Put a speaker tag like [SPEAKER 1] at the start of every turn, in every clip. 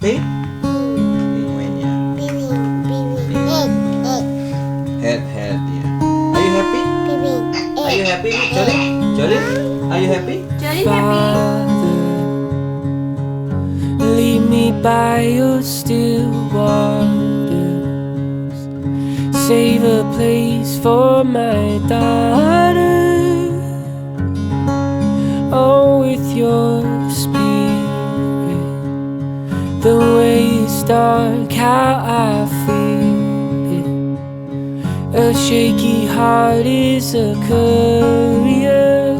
[SPEAKER 1] Pink? Penguin, yeah. Head, yeah. Are you happy? Are you happy, Jolene? Jolene, are you happy?
[SPEAKER 2] Jolene happy.
[SPEAKER 3] Lead me by your still waters. Save a place for my daughter. Oh, with your spirit, the way it's dark, how I feel it. A shaky heart is a courier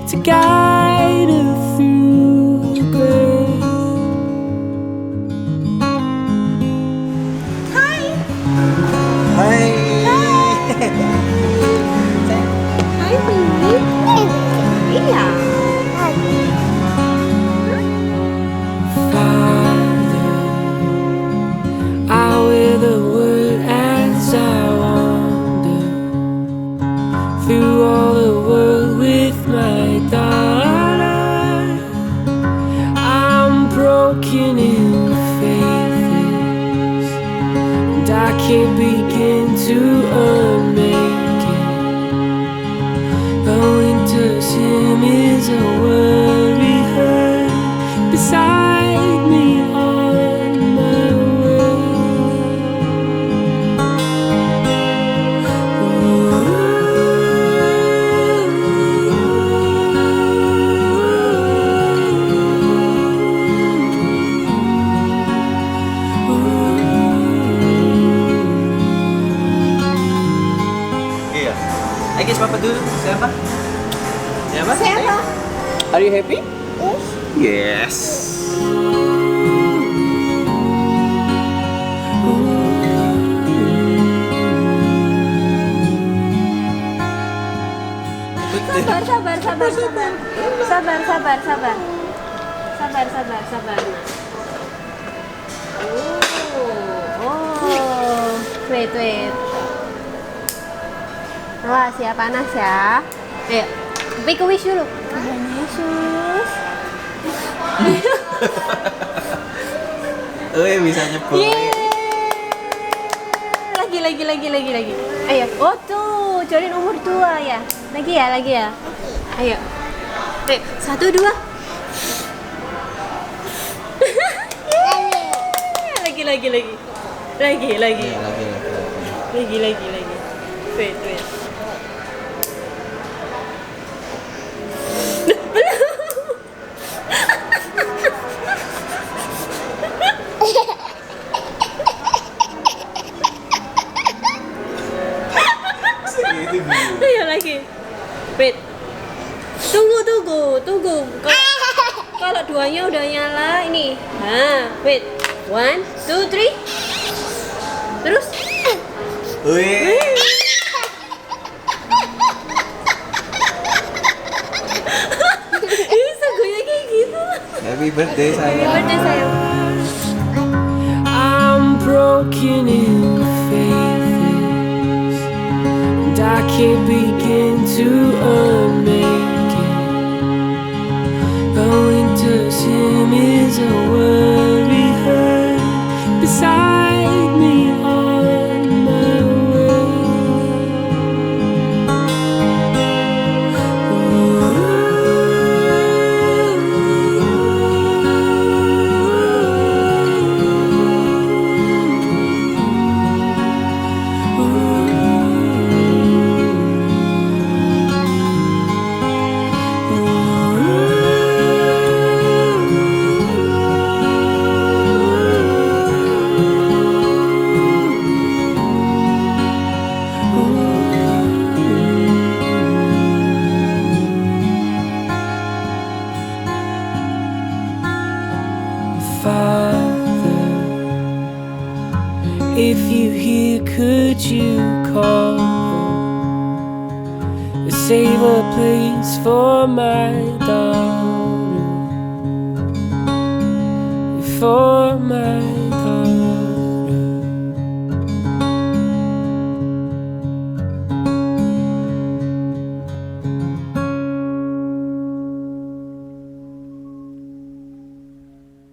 [SPEAKER 3] to guide her through the gray.
[SPEAKER 1] Hi!
[SPEAKER 2] Hi, baby. Yeah.
[SPEAKER 3] Father, I wear the word as I wander through all the world with my daughter. I'm broken in phases, and I can't begin to unmake it. The winter's hymn is a worry heard beside me on my way.
[SPEAKER 1] Iya. I guess Papa dulu. Siapa? Siapa?
[SPEAKER 2] Siapa?
[SPEAKER 1] Are you happy? Yes.
[SPEAKER 2] Sabar. Oh. Wait. Wah, siap panas ya. Ayo, make a wish dulu. Yesus.
[SPEAKER 1] Bisa nyebut.
[SPEAKER 2] Lagi. Ayo. Oh tuh, Jolene umur 2 ya. Lagi ya. Ayo. 1, 2. Lagi. Wait. Ayo lagi. Wait. Tunggu. Kalau duanya udah nyala ini. Wait. 1, 2, 3. Terus.
[SPEAKER 1] Wih.
[SPEAKER 2] Ini bisa goyang kayak gitu.
[SPEAKER 1] Happy birthday sayang.
[SPEAKER 3] I'm broken in phases, and I can't begin to unmake it. The winter's hymn is a worry heard beside me on my way. Father, if you hear, could you call her? Save a place for my daughter, for my